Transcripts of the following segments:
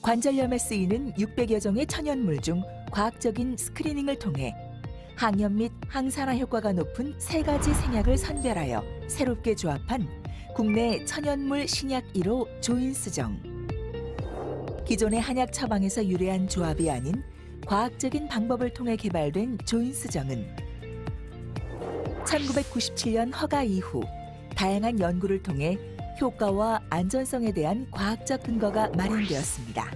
관절염에 쓰이는 600여 종의 천연물 중 과학적인 스크리닝을 통해 항염 및 항산화 효과가 높은 3가지 생약을 선별하여 새롭게 조합한 국내 천연물 신약 1호 조인스정. 기존의 한약 처방에서 유래한 조합이 아닌 과학적인 방법을 통해 개발된 조인스정은 1997년 허가 이후 다양한 연구를 통해 효과와 안전성에 대한 과학적 근거가 마련되었습니다.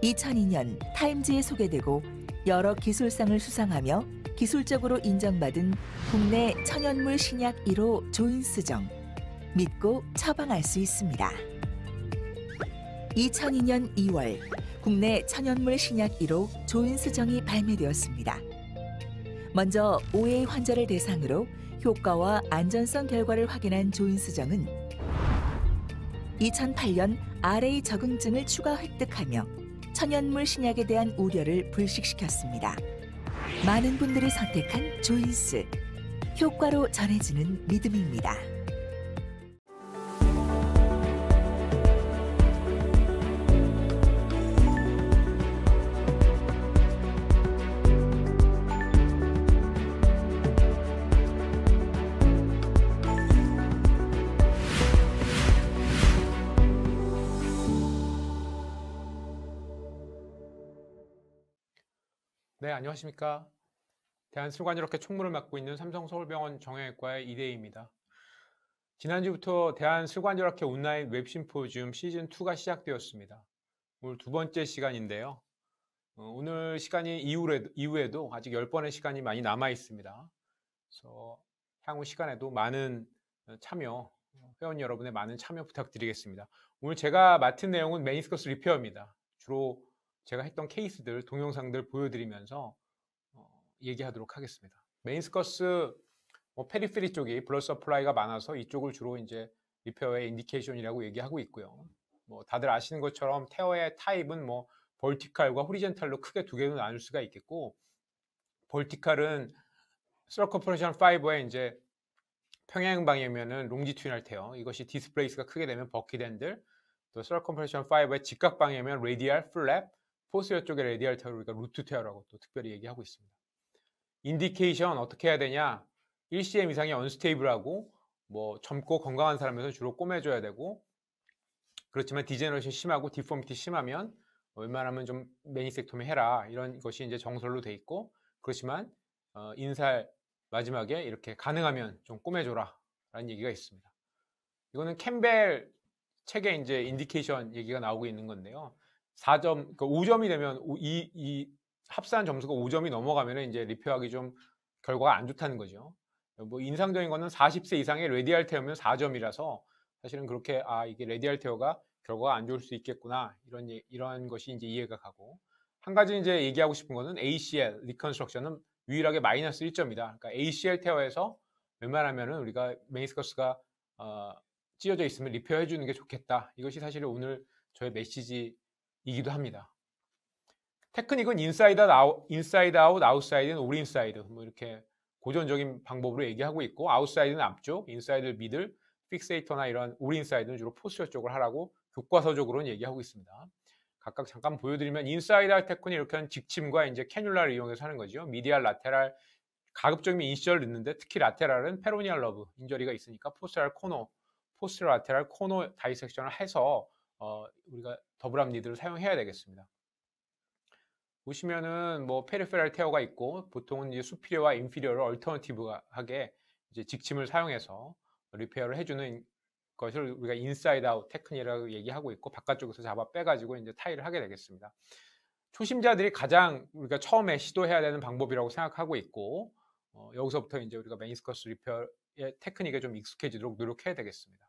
2002년 타임즈에 소개되고 여러 기술상을 수상하며 기술적으로 인정받은 국내 천연물 신약 1호 조인스정. 믿고 처방할 수 있습니다. 2002년 2월 국내 천연물 신약 1호 조인스정이 발매되었습니다. 먼저 5회 환자를 대상으로 효과와 안전성 결과를 확인한 조인스정은 2008년 RA 적응증을 추가 획득하며 천연물 신약에 대한 우려를 불식시켰습니다. 많은 분들이 선택한 조인스. 효과로 전해지는 믿음입니다. 네, 안녕하십니까. 대한술관이렇게 총무를 맡고 있는 삼성서울병원 정형외과의 이대희입니다. 지난주부터 대한술관이렇게 온라인 웹심포지움 시즌2가 시작되었습니다. 오늘 2번째 시간인데요. 오늘 시간이 이후에도 아직 10번의 시간이 많이 남아 있습니다. 그래서 향후 시간에도 많은 참여, 회원 여러분의 많은 참여 부탁드리겠습니다. 오늘 제가 맡은 내용은 메니스커스 리페어입니다. 주로 제가 했던 케이스들, 동영상들 보여드리면서 얘기하도록 하겠습니다. 메니스커스 페리페리 쪽이 블러드 서플라이가 많아서 이쪽을 주로 이제 리페어의 인디케이션이라고 얘기하고 있고요. 다들 아시는 것처럼 테어의 타입은 벌티칼과 호리젠탈로 크게 두 개로 나눌 수가 있겠고, 벌티칼은 서컴프레션 파이버의 이제 평행 방향이면은 롱지튜디널 테어, 이것이 디스플레이스가 크게 되면 버킷엔들, 또 서컴프레션 파이버의 직각 방향이면 레디얼 플랩, 포스터 쪽의 레디얼 테어를 우리가 루트 테어라고 또 특별히 얘기하고 있습니다. 인디케이션 어떻게 해야 되냐? 1cm 이상이 언스테이블하고 젊고 건강한 사람에서 주로 꼬매줘야 되고, 그렇지만 디제너레이션 심하고 디포미티 심하면 웬만하면 좀 매니섹토미 해라, 이런 것이 이제 정설로 돼 있고, 그렇지만 인살 마지막에 이렇게 가능하면 좀 꼬매줘라 라는 얘기가 있습니다. 이거는 캠벨 책에 이제 인디케이션 얘기가 나오고 있는 건데요. 4점, 그러니까 5점이 되면 이 합산 점수가 5점이 넘어가면 이제 리페어하기 좀 결과가 안 좋다는 거죠. 인상적인 거는 40세 이상의 레디알 테어면 4점이라서 사실은 그렇게 이게 레디알 테어가 결과가 안 좋을 수 있겠구나, 이런 것이 이제 이해가 가고, 한 가지 이제 얘기하고 싶은 거는 ACL 리컨스트럭션은 유일하게 마이너스 1점이다. 그러니까 ACL 테어에서 웬만하면은 우리가 메니스커스가 찢어져 있으면 리페어 해주는 게 좋겠다. 이것이 사실 오늘 저의 메시지이기도 합니다. 테크닉은 인사이드 아웃, 아웃사이드는 올 인사이드, 이렇게 고전적인 방법으로 얘기하고 있고, 아웃사이드는 앞쪽, 인사이드는 미들, 픽세이터나 이런 올 인사이드는 주로 포스처 쪽을 하라고 교과서적으로는 얘기하고 있습니다. 각각 잠깐 보여드리면, 인사이드 아웃 테크닉 이렇게 하는 직침과 이제 캐뉼라를 이용해서 하는 거죠. 미디알, 라테랄, 가급적이면 인시얼을 넣는데, 특히 라테랄은 페로니얼 러브 인저리가 있으니까 포스터랄 코너, 포스터 라테랄 코너 다이섹션을 해서 우리가 더블압 니드를 사용해야 되겠습니다. 보시면은 페리페럴 테어가 있고, 보통은 이제 수피리어와 인피리어를 얼터너티브하게 이제 직침을 사용해서 리페어를 해주는 것을 우리가 인사이드 아웃 테크닉이라고 얘기하고 있고, 바깥쪽에서 잡아 빼가지고 이제 타일을 하게 되겠습니다. 초심자들이 가장 우리가 처음에 시도해야 되는 방법이라고 생각하고 있고, 여기서부터 이제 우리가 메니스커스 리페어의 테크닉에 좀 익숙해지도록 노력해야 되겠습니다.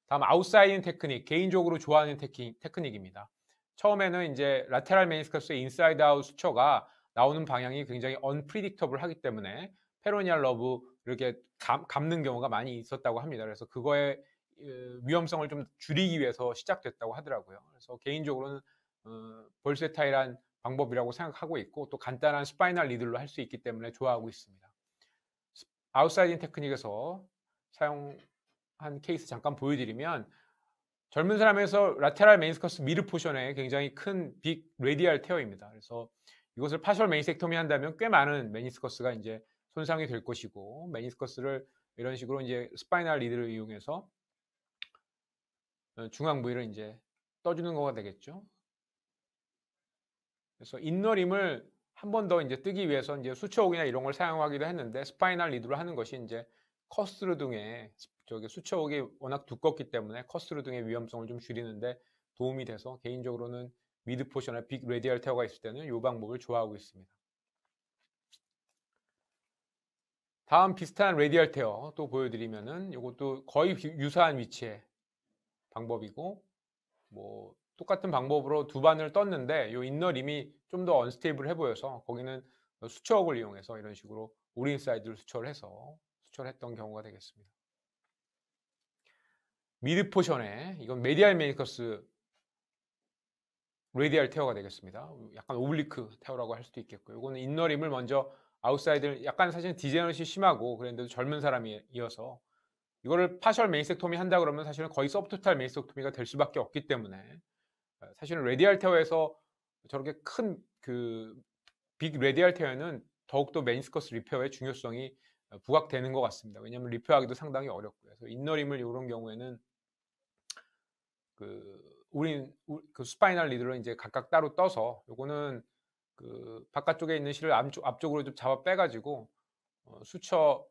다음 아웃사이딩 테크닉, 개인적으로 좋아하는 테크닉입니다. 처음에는 이제 라테랄 메니스커스의 인사이드 아웃 수처가 나오는 방향이 굉장히 언프리딕터블 하기 때문에 페로니얼 러브 이렇게 감는 경우가 많이 있었다고 합니다. 그래서 그거의 위험성을 좀 줄이기 위해서 시작됐다고 하더라고요. 그래서 개인적으로는 벌세타일한 방법이라고 생각하고 있고, 또 간단한 스파이널 리들로 할 수 있기 때문에 좋아하고 있습니다. 아웃사이딩 테크닉에서 사용한 케이스 잠깐 보여드리면, 젊은 사람에서 라테랄 메니스커스 미드 포션에 굉장히 큰 빅 레디알 테어입니다. 그래서 이것을 파셜 메니섹토미 한다면 꽤 많은 메니스커스가 이제 손상이 될 것이고, 메니스커스를 이런 식으로 이제 스파이널 리드를 이용해서 중앙 부위를 이제 떠주는 거가 되겠죠. 그래서 인너림을 한 번 더 이제 뜨기 위해서 이제 수처옥이나 이런 걸 사용하기도 했는데, 스파이널 리드로 하는 것이 이제 커스루 등의 수처옥이 워낙 두껍기 때문에 커스루 등의 위험성을 좀 줄이는데 도움이 돼서 개인적으로는 미드 포션에 빅 레디얼 테어가 있을 때는 이 방법을 좋아하고 있습니다. 다음 비슷한 레디얼 테어 또 보여드리면은 이것도 거의 유사한 위치의 방법이고, 뭐 똑같은 방법으로 두 바늘 떴는데 이 인너림이 좀 더 언스테이블 해 보여서 거기는 수처옥을 이용해서 이런 식으로 우린사이드를 수처를 해서 수처를 했던 경우가 되겠습니다. 미드 포션에 이건 메디알 메니커스 레디알 테어가 되겠습니다. 약간 오블리크 테어라고 할 수도 있겠고요. 이거는 인너림을 먼저 아웃사이드를, 약간 사실 디제너시 심하고 그랬는데도 젊은 사람이어서 이거를 파셜 메니섹토미 한다 그러면 사실은 거의 서브토탈 메니섹토미가 될 수밖에 없기 때문에, 사실은 레디알 테어에서 저렇게 큰 그 빅 레디알 테어에는 더욱더 메니스커스 리페어의 중요성이 부각되는 것 같습니다. 왜냐하면 리페어하기도 상당히 어렵고요. 그래서 인너림을 이런 경우에는 그 스파이널 리드로 이제 각각 따로 떠서, 요거는 그 바깥쪽에 있는 실을 앞쪽으로 좀 잡아 빼가지고 수처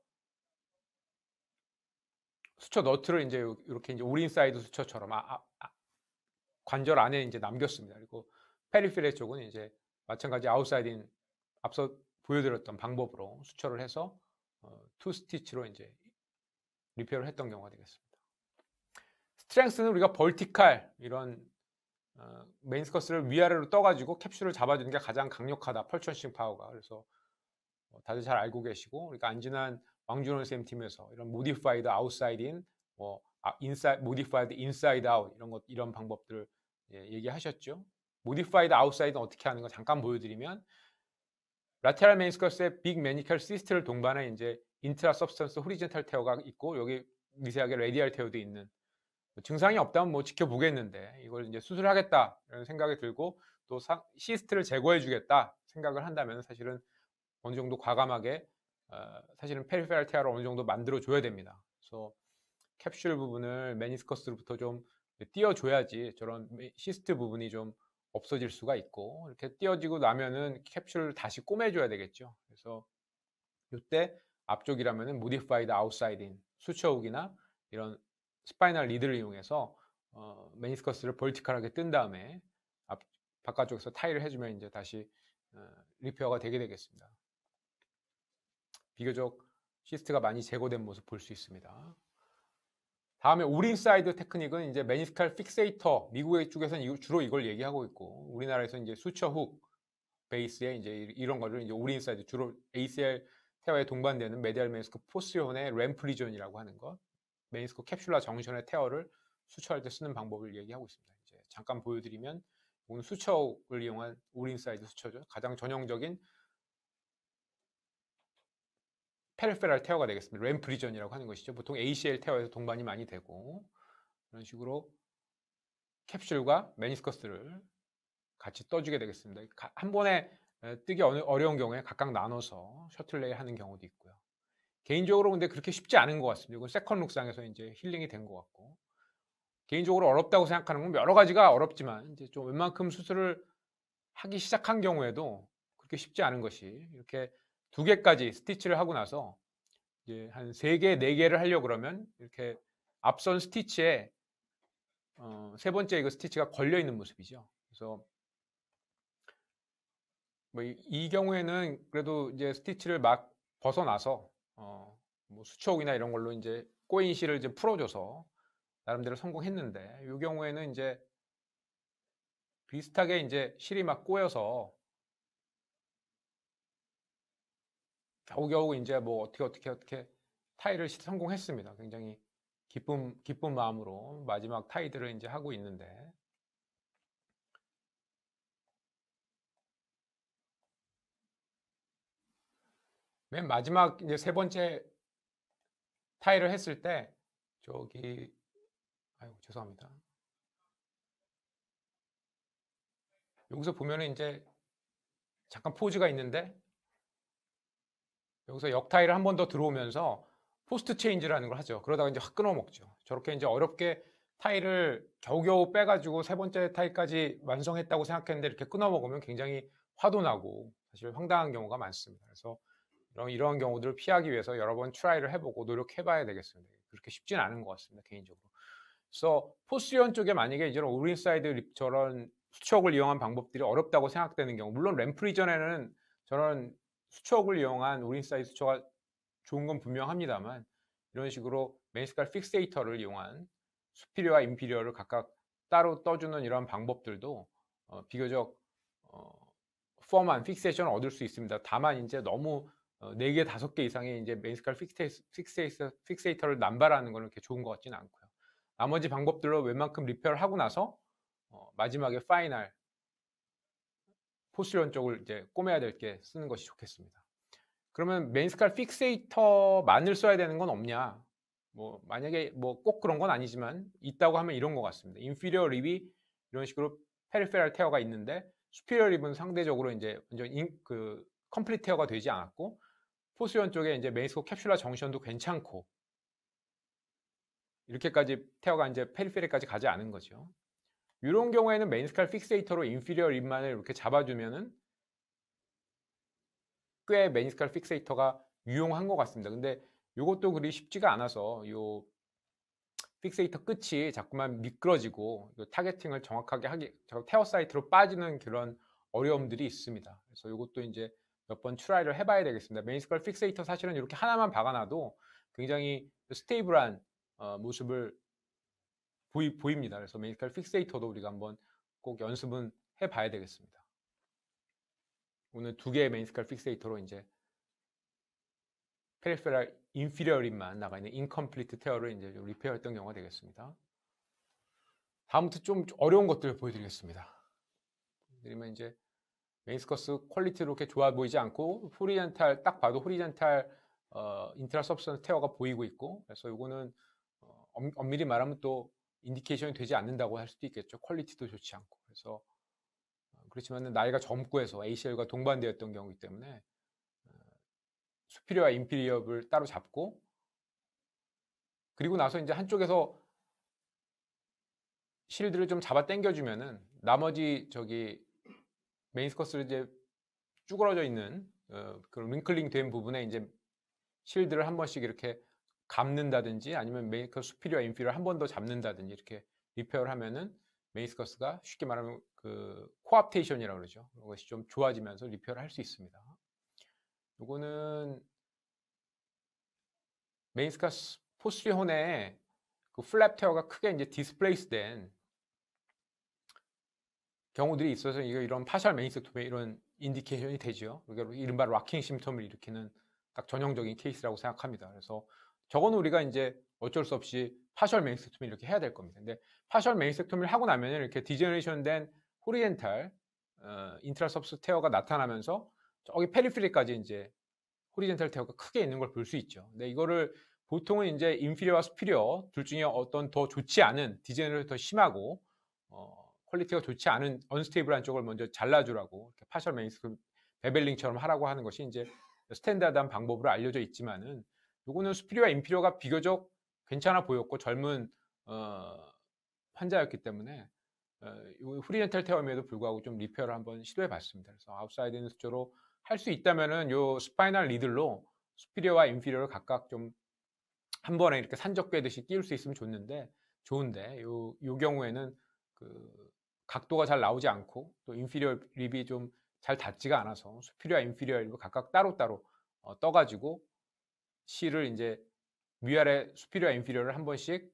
너트를 이제 이렇게 이제 오린사이드 수처처럼 관절 안에 이제 남겼습니다. 그리고 페리페리 쪽은 이제 마찬가지 아웃사이드인 앞서 보여드렸던 방법으로 수처를 해서 투 스티치로 이제 리페어를 했던 경우가 되겠습니다. 스트렝스는 우리가 벌티칼 이런 메인스커스를 위아래로 떠가지고 캡슐을 잡아주는 게 가장 강력하다, 펄천싱 파워가. 그래서 다들 잘 알고 계시고, 그러니까 안지난 왕준원 쌤 팀에서 이런 모디파이드 아웃사이드 인, 모디파이드 인사이드 아웃 이런 방법들 얘기하셨죠. 모디파이드 아웃사이드는 어떻게 하는 거 잠깐 보여드리면, 라테랄 메니스커스의 빅 메니컬 시스트를 동반해 이제 인트라 서브스턴스 호리젠탈 테어가 있고, 여기 미세하게 레디알 테어도 있는, 증상이 없다면 뭐 지켜보겠는데 이걸 이제 수술하겠다 이런 생각이 들고 또 시스트를 제거해 주겠다 생각을 한다면 사실은 어느 정도 과감하게 사실은 페리페럴 테어를 어느 정도 만들어 줘야 됩니다. 그래서 캡슐 부분을 메니스커스로부터 좀 띄워줘야지 저런 시스트 부분이 좀 없어질 수가 있고, 이렇게 띄워지고 나면은 캡슐을 다시 꼬매줘야 되겠죠. 그래서 이때 앞쪽이라면은 모디파이드 아웃사이드인 수처욱이나 이런 스파이널 리드를 이용해서 메니스커스를 벌티컬하게 뜬 다음에 바깥쪽에서 타이를 해주면 이제 다시 리페어가 되게 되겠습니다. 비교적 시스트가 많이 제거된 모습 볼 수 있습니다. 다음에 오린사이드 테크닉은 이제 메니스칼 픽세이터, 미국의 쪽에서는 주로 이걸 얘기하고 있고, 우리나라에서 이제 수처훅 베이스에 이제 이런 거를 이제 오린사이드, 주로 ACL 테어에 동반되는 메디얼 메니스커 포스ион의 램프리존이라고 하는 것, 메니스커 캡슐라 정션의 테어를 수처할 때 쓰는 방법을 얘기하고 있습니다. 이제 잠깐 보여드리면, 오늘 수처를 이용한 오린사이드 수처죠. 가장 전형적인 페리페럴 테어가 되겠습니다. 램프리전이라고 하는 것이죠. 보통 ACL 테어에서 동반이 많이 되고, 이런 식으로 캡슐과 메니스커스를 같이 떠주게 되겠습니다. 한 번에 뜨기 어려운 경우에 각각 나눠서 셔틀레이 하는 경우도 있고요. 개인적으로 근데 그렇게 쉽지 않은 것 같습니다. 이건 세컨 룩상에서 이제 힐링이 된 것 같고, 개인적으로 어렵다고 생각하는 건 여러 가지가 어렵지만 이제 좀 웬만큼 수술을 하기 시작한 경우에도 그렇게 쉽지 않은 것이, 이렇게 2개까지 스티치를 하고 나서 이제 한 3개, 4개를 하려고 그러면 이렇게 앞선 스티치에 세 번째 이거 스티치가 걸려 있는 모습이죠. 그래서 뭐 이 경우에는 그래도 이제 스티치를 막 벗어나서 뭐 수초옥이나 이런 걸로 이제 꼬인 실을 이제 풀어줘서 나름대로 성공했는데, 이 경우에는 이제 비슷하게 이제 실이 막 꼬여서 겨우겨우 이제 뭐 어떻게 타이를 성공했습니다. 굉장히 기쁜 마음으로 마지막 타이들을 이제 하고 있는데, 맨 마지막 이제 3번째 타이를 했을 때 아유 죄송합니다. 여기서 보면은 이제 잠깐 포즈가 있는데 여기서 역타일을 한 번 더 들어오면서 포스트 체인지라는 걸 하죠. 그러다가 이제 확 끊어 먹죠. 저렇게 이제 어렵게 타일을 겨우겨우 빼가지고 세 번째 타일까지 완성했다고 생각했는데 이렇게 끊어 먹으면 굉장히 화도 나고 사실 황당한 경우가 많습니다. 그래서 이러한 경우들을 피하기 위해서 여러 번 트라이를 해보고 노력해봐야 되겠습니다. 그렇게 쉽진 않은 것 같습니다, 개인적으로. 그래서 포스리언 쪽에 만약에 이제 오른사이드 저런 수축을 이용한 방법들이 어렵다고 생각되는 경우, 물론 램프 이전에는 저런 수축을 이용한 오른사이드 수축가 좋은 건 분명합니다만, 이런 식으로 메인스칼 픽세이터를 이용한 수피리어와 인피리어를 각각 따로 떠주는 이런 방법들도 비교적 펌한 픽세이션을 얻을 수 있습니다. 다만 이제 너무 4개, 5개 이상의 이제 메인스칼 픽세이터를 남발하는 건 그렇게 좋은 것 같지는 않고요. 나머지 방법들로 웬만큼 리페어를 하고 나서 마지막에 파이널 포스리언 쪽을 이제 꼬매야 될 게 쓰는 것이 좋겠습니다. 그러면 메인스칼 픽세이터만을 써야 되는 건 없냐? 뭐 만약에 뭐 꼭 그런 건 아니지만 있다고 하면 이런 것 같습니다. 인피리어 립이 이런 식으로 페리페럴 테어가 있는데 수피리어 립은 상대적으로 이제 완전 그 컴플리트 테어가 되지 않았고 포스리언 쪽에 이제 메인스코 캡슐라 정션도 괜찮고 이렇게까지 테어가 이제 페리페리까지 가지 않은 거죠. 이런 경우에는 메인스칼 픽세이터로 인피리어 립만을 이렇게 잡아주면은 꽤 메인스칼 픽세이터가 유용한 것 같습니다. 근데 이것도 그리 쉽지가 않아서 요 픽세이터 끝이 자꾸만 미끄러지고 타겟팅을 정확하게 하기, 테어 사이트로 빠지는 그런 어려움들이 있습니다. 그래서 이것도 이제 몇 번 트라이를 해봐야 되겠습니다. 메인스칼 픽세이터 사실은 이렇게 하나만 박아놔도 굉장히 스테이블한 모습을 보입니다. 그래서 메인스칼 픽세이터도 우리가 한번 꼭 연습은 해봐야 되겠습니다. 오늘 2개의 메인스칼 픽세이터로 이제 페리페럴 인피리어 립만 나가 있는 인컴플리트 테어를 이제 리페어했던 경우가 되겠습니다. 다음부터 좀 어려운 것들을 보여드리겠습니다. 그러면 이제 메인스커스 퀄리티 이렇게 좋아 보이지 않고 호리젠탈 딱 봐도 호리젠탈 인트라 서브스턴스 테어가 보이고 있고, 그래서 이거는 엄밀히 말하면 또 인디케이션이 되지 않는다고 할 수도 있겠죠. 퀄리티도 좋지 않고. 그래서 그렇지만 나이가 젊고 해서 ACL과 동반되었던 경우이기 때문에 수피리어와 인피리어를 따로 잡고, 그리고 나서 이제 한쪽에서 실드를 좀 잡아 당겨주면은 나머지 저기 메인스커스를 이제 쭈그러져 있는 그 링클링 된 부분에 이제 실드를 한 번씩 이렇게 감는다든지 아니면 메인스커스 수피리어 인피리어를 한 번 더 잡는다든지 이렇게 리페어를 하면은 메인스커스가 쉽게 말하면 그 코압테이션이라고 그러죠. 그것이 좀 좋아지면서 리페어를 할 수 있습니다. 요거는 메인스커스 포스리혼에 그 플랩 테어가 크게 이제 디스플레이스 된 경우들이 있어서 이런 파셜 메인스토미에 이런 인디케이션이 되죠. 이른바 락킹 심텀을 일으키는 딱 전형적인 케이스라고 생각합니다. 그래서 저거는 우리가 이제 어쩔 수 없이 파셜 메인스토미 이렇게 해야 될 겁니다. 근데 파셜 메인스토미를 하고 나면 이렇게 디제너레이션 된 호리젠탈 인트라섭스 테어가 나타나면서 저기 페리피리까지 이제 호리젠탈 테어가 크게 있는 걸 볼 수 있죠. 근데 이거를 보통은 이제 인피리어와 스피리어 둘 중에 어떤 더 좋지 않은 디제너레이션 더 심하고 퀄리티가 좋지 않은 언스테이블한 쪽을 먼저 잘라주라고 이렇게 파셜 메인스토미 베벨링처럼 하라고 하는 것이 이제 스탠다드한 방법으로 알려져 있지만은 요거는 수피리어와 인피리어가 비교적 괜찮아 보였고 젊은 환자였기 때문에 후리젠탈 테어임에도 불구하고 좀 리페어를 한번 시도해 봤습니다. 그래서 아웃사이드 인스로 할 수 있다면은 요 스파이널 리들로 수피리어와 인피리어를 각각 좀 한 번에 이렇게 산적 꿰듯이 끼울 수 있으면 좋은데 요 경우에는 그 각도가 잘 나오지 않고 또 인피리어 립이 좀 잘 닿지가 않아서 수피리어와 인피리어 립을 각각 따로따로 떠가지고 실을 이제 위아래 수피리어와 인피리어를 한 번씩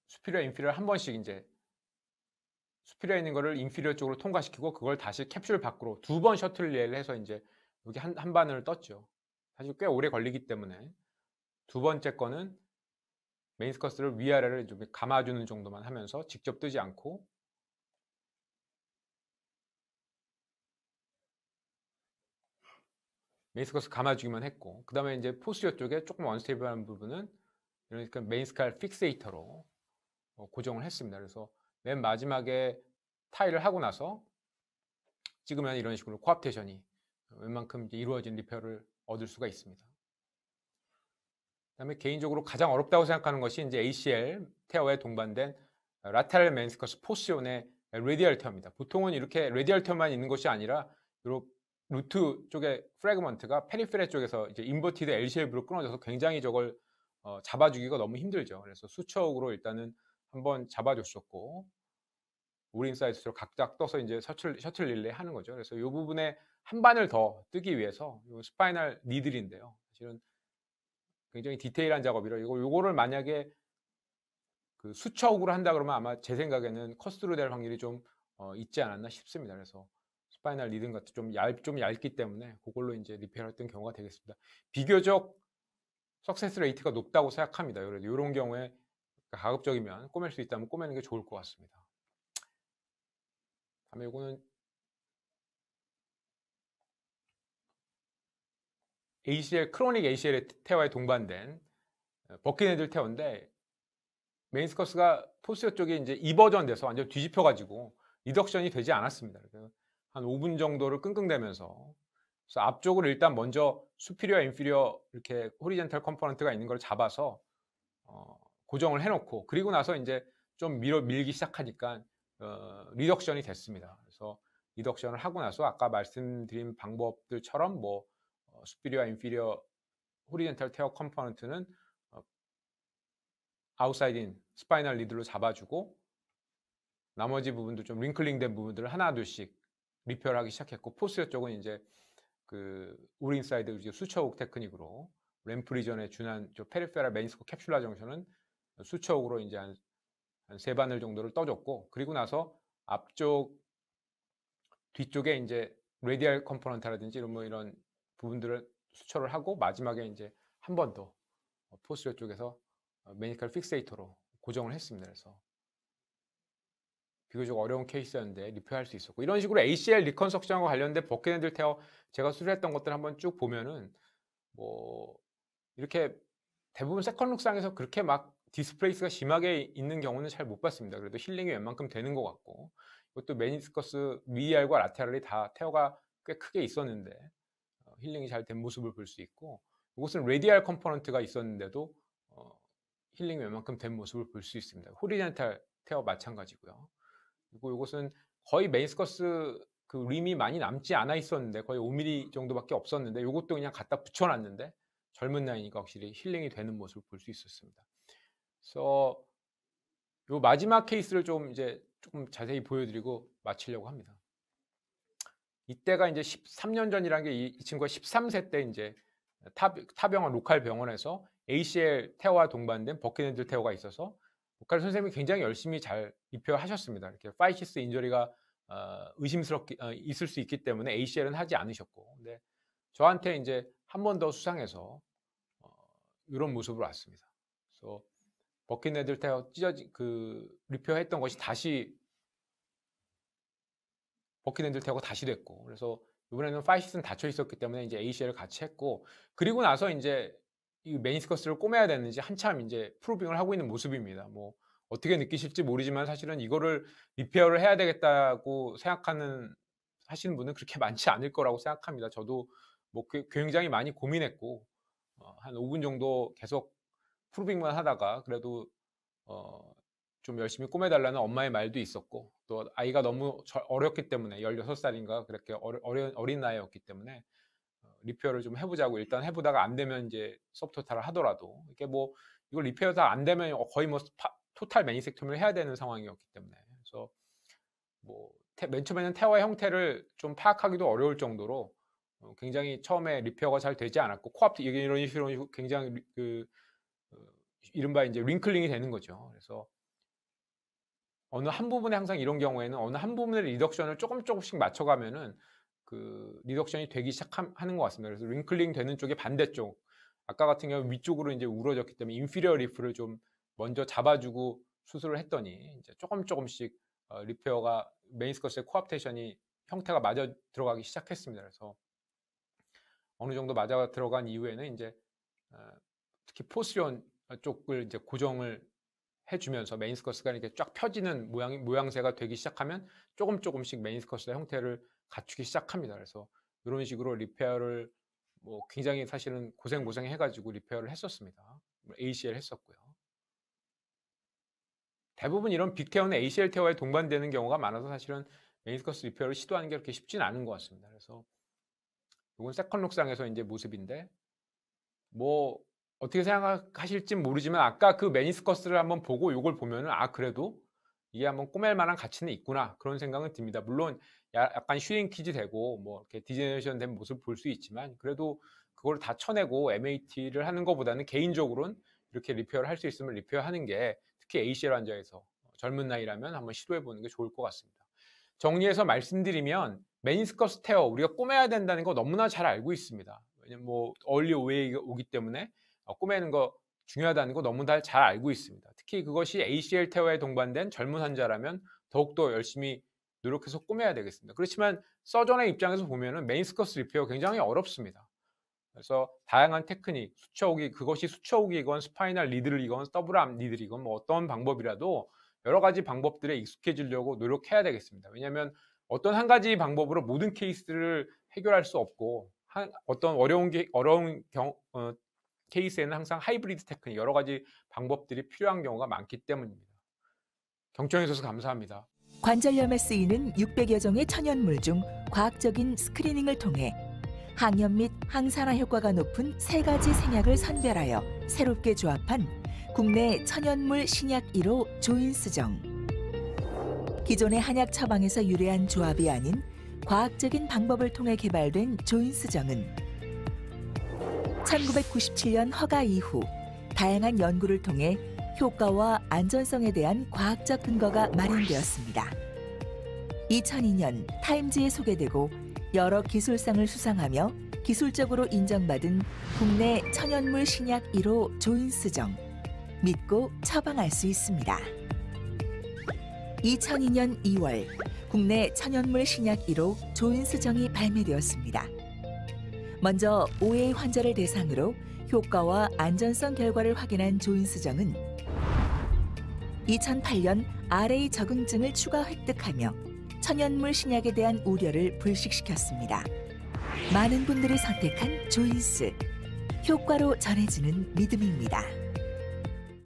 수피리어 인피리어를 한 번씩 이제 수피리어에 있는 거를 인피리어 쪽으로 통과시키고 그걸 다시 캡슐 밖으로 2번 셔틀 리레이를 해서 이제 여기 한 바늘을 떴죠. 사실 꽤 오래 걸리기 때문에 두 번째 거는 메인스커스를 위아래를 좀 감아주는 정도만 하면서 직접 뜨지 않고 메인스커스 감아주기만 했고, 그 다음에 이제 포스리어 쪽에 조금 언스테이블한 부분은 그러니까 메인스칼 픽세이터로 고정을 했습니다. 그래서 맨 마지막에 타일을 하고 나서 찍으면 이런 식으로 코압테이션이 웬만큼 이루어진 리페어를 얻을 수가 있습니다. 그다음에 개인적으로 가장 어렵다고 생각하는 것이 이제 ACL 테어에 동반된 라테랄 메니스커스 포시온의 레디얼 테어입니다. 보통은 이렇게 레디얼 테어만 있는 것이 아니라 루트 쪽의 프래그먼트가 페리페레 쪽에서 이제 인버티드 L 쉐입으로 끊어져서 굉장히 저걸 잡아주기가 너무 힘들죠. 그래서 수척으로 일단은 한번 잡아줬었고 우린사이드로 각각 떠서 이제 셔틀 릴레이 하는 거죠. 그래서 이 부분에 한 반을 더 뜨기 위해서 요 스파이널 니들인데요. 사실은 굉장히 디테일한 작업이라 요거를 만약에 그 수척으로 한다 그러면 아마 제 생각에는 커스트로 될 확률이 좀 있지 않았나 싶습니다. 그래서 스파이널 리듬 같은 좀 얇기 때문에 그걸로 이제 리페어 했던 경우가 되겠습니다. 비교적 석세스 레이트가 높다고 생각합니다. 그래서 이런 경우에 가급적이면 꼬맬 수 있다면 꼬매는 게 좋을 것 같습니다. 다음에 이거는 ACL 크로닉 ACL 테어에 동반된 버킷헤드 테어인데 메인스커스가 포스터 쪽에 이제 2버전 돼서 완전 뒤집혀가지고 리덕션이 되지 않았습니다. 그래서 한 5분 정도를 끙끙대면서 그래서 앞쪽으로 일단 먼저 수피리어, 인피리어 이렇게 호리젠탈 컴포넌트가 있는 걸 잡아서 고정을 해놓고 그리고 나서 이제 좀 밀기 시작하니까 리덕션이 됐습니다. 그래서 리덕션을 하고 나서 아까 말씀드린 방법들처럼 뭐 수피리어, 인피리어, 호리젠탈 테어 컴포넌트는 아웃사이드인 스파이널 리드로 잡아주고 나머지 부분도 좀 링클링 된 부분들을 하나 둘씩 리페어를 하기 시작했고 포스터 쪽은 이제 그 우린사이드 수처옥 테크닉으로 램프 리전에 준한 페리페랄 메인스코 캡슐라 정션은 수처옥으로 이제 한 세 바늘 정도를 떠줬고 그리고 나서 앞쪽 뒤쪽에 이제 레디얼 컴포넌트라든지 이런 부분들을 수처를 하고 마지막에 이제 한 번 더 포스터 쪽에서 메니컬 픽세이터로 고정을 했습니다. 그래서 비교적 어려운 케이스였는데 리페어할 수 있었고 이런 식으로 ACL 리컨스트럭션과 관련된 버킷헤드 테어 제가 수술했던 것들 한번 쭉 보면은 뭐 이렇게 대부분 세컨룩상에서 그렇게 막 디스플레이스가 심하게 있는 경우는 잘 못 봤습니다. 그래도 힐링이 웬만큼 되는 것 같고 이것도 메니스커스 미디알과 라테랄이 다 테어가 꽤 크게 있었는데 힐링이 잘 된 모습을 볼 수 있고 이것은 레디알 컴포넌트가 있었는데도 힐링이 웬만큼 된 모습을 볼 수 있습니다. 호리젠탈 테어 마찬가지고요. 그리고 이것은 거의 메니스커스 그 림이 많이 남지 않아 있었는데 거의 5mm 정도밖에 없었는데 이것도 그냥 갖다 붙여놨는데 젊은 나이니까 확실히 힐링이 되는 모습을 볼 수 있었습니다. 그래서 요 마지막 케이스를 좀 이제 조금 자세히 보여드리고 마치려고 합니다. 이때가 이제 13년 전이라는 게 이 친구가 13세 때 이제 타병원 로컬 병원에서 ACL 테어와 동반된 버킷헤드 테어가 있어서 로컬 선생님이 굉장히 열심히 잘 리페어하셨습니다. 이렇게 파이시스 인저리가 의심스럽게 있을 수 있기 때문에 ACL은 하지 않으셨고, 근데 저한테 이제 한 번 더 수상해서 이런 모습으로 왔습니다. 그래서 버킷헤드 테어 리페어했던 것이 다시 버킷헤드 테어가 다시 됐고, 그래서 이번에는 파이시스는 닫혀 있었기 때문에 이제 ACL을 같이 했고, 그리고 나서 이제 이 메니스커스를 꼬매야 되는지 한참 이제 프로빙을 하고 있는 모습입니다. 뭐 어떻게 느끼실지 모르지만 사실은 이거를 리페어를 해야 되겠다고 하시는 분은 그렇게 많지 않을 거라고 생각합니다. 저도 뭐 굉장히 많이 고민했고 한 5분 정도 계속 프로빙만 하다가 그래도 좀 열심히 꼬매달라는 엄마의 말도 있었고 또 아이가 너무 어렸기 때문에 16살인가 그렇게 어린 나이였기 때문에 리페어를 좀 해보자고 일단 해보다가 안 되면 이제 서브토탈을 하더라도 이게 뭐 이걸 리페어 다 안 되면 거의 뭐 토탈 매니섹토미를 해야 되는 상황이었기 때문에 그래서 뭐 맨 처음에는 태어의 형태를 좀 파악하기도 어려울 정도로 굉장히 처음에 리페어가 잘 되지 않았고 코앞 이런 식으로 굉장히 이른바 이제 링클링이 되는 거죠. 그래서 어느 한 부분에 항상 이런 경우에는 어느 한 부분의 리덕션을 조금씩 맞춰가면은 그 리덕션이 되기 시작하는 것 같습니다. 그래서 링클링 되는 쪽의 반대쪽, 아까 같은 경우 위쪽으로 이제 우러졌기 때문에 인피리어 리프를 좀 먼저 잡아주고 수술을 했더니 이제 조금씩 리페어가 메니스커스의 코압테이션이 형태가 맞아 들어가기 시작했습니다. 그래서 어느 정도 맞아 들어간 이후에는 이제 특히 포스리온 쪽을 이제 고정을 해주면서 메니스커스가 이렇게 쫙 펴지는 모양새가 되기 시작하면 조금씩 메니스커스의 형태를 갖추기 시작합니다. 그래서 이런 식으로 리페어를 굉장히 사실은 고생 해가지고 리페어를 했었습니다. ACL 했었고요. 대부분 이런 빅테어는 ACL 테어에 동반되는 경우가 많아서 사실은 메니스커스 리페어를 시도하는 게 그렇게 쉽지는 않은 것 같습니다. 그래서 이건 세컨룩상에서 이제 모습인데 어떻게 생각하실지 모르지만 아까 그 메니스커스를 한번 보고 이걸 보면은 그래도 이게 한번 꼬맬 만한 가치는 있구나 그런 생각은 듭니다. 물론 약간 슈링키지 되고 이렇게 디제너레이션 된 모습을 볼 수 있지만 그래도 그걸 다 쳐내고 MAT를 하는 것보다는 개인적으로는 이렇게 리페어를 할 수 있으면 리페어 하는 게 특히 ACL 환자에서 젊은 나이라면 한번 시도해 보는 게 좋을 것 같습니다. 정리해서 말씀드리면 메니스커스 테어 우리가 꼬매야 된다는 거 너무나 잘 알고 있습니다. 왜냐면 얼리 OA가 오기 때문에 꼬매는 거 중요하다는 거 너무나 잘 알고 있습니다. 특히 그것이 ACL 테어에 동반된 젊은 환자라면 더욱더 열심히 노력해서 꼬매야 되겠습니다. 그렇지만 서전의 입장에서 보면은 메니스커스 리페어 굉장히 어렵습니다. 그래서 다양한 테크닉, 그것이 수처옥이건 스파이널 리들이건 더블암 리들이건 어떤 방법이라도 여러 가지 방법들에 익숙해지려고 노력해야 되겠습니다. 왜냐하면 어떤 한 가지 방법으로 모든 케이스를 해결할 수 없고 어떤 어려운 케이스에는 항상 하이브리드 테크닉, 여러 가지 방법들이 필요한 경우가 많기 때문입니다. 경청해 주셔서 감사합니다. 관절염에 쓰이는 600여 종의 천연물 중 과학적인 스크리닝을 통해 항염 및 항산화 효과가 높은 3가지 생약을 선별하여 새롭게 조합한 국내 천연물 신약 1호 조인스정. 기존의 한약 처방에서 유래한 조합이 아닌 과학적인 방법을 통해 개발된 조인스정은 1997년 허가 이후 다양한 연구를 통해 효과와 안전성에 대한 과학적 근거가 마련되었습니다. 2002년 타임즈에 소개되고 여러 기술상을 수상하며 기술적으로 인정받은 국내 천연물 신약 1호 조인스정. 믿고 처방할 수 있습니다. 2002년 2월 국내 천연물 신약 1호 조인스정이 발매되었습니다. 먼저 OA 환자를 대상으로 효과와 안전성 결과를 확인한 조인스정은 2008년 RA 적응증을 추가 획득하며 천연물 신약에 대한 우려를 불식시켰습니다. 많은 분들이 선택한 조인스, 효과로 전해지는 믿음입니다.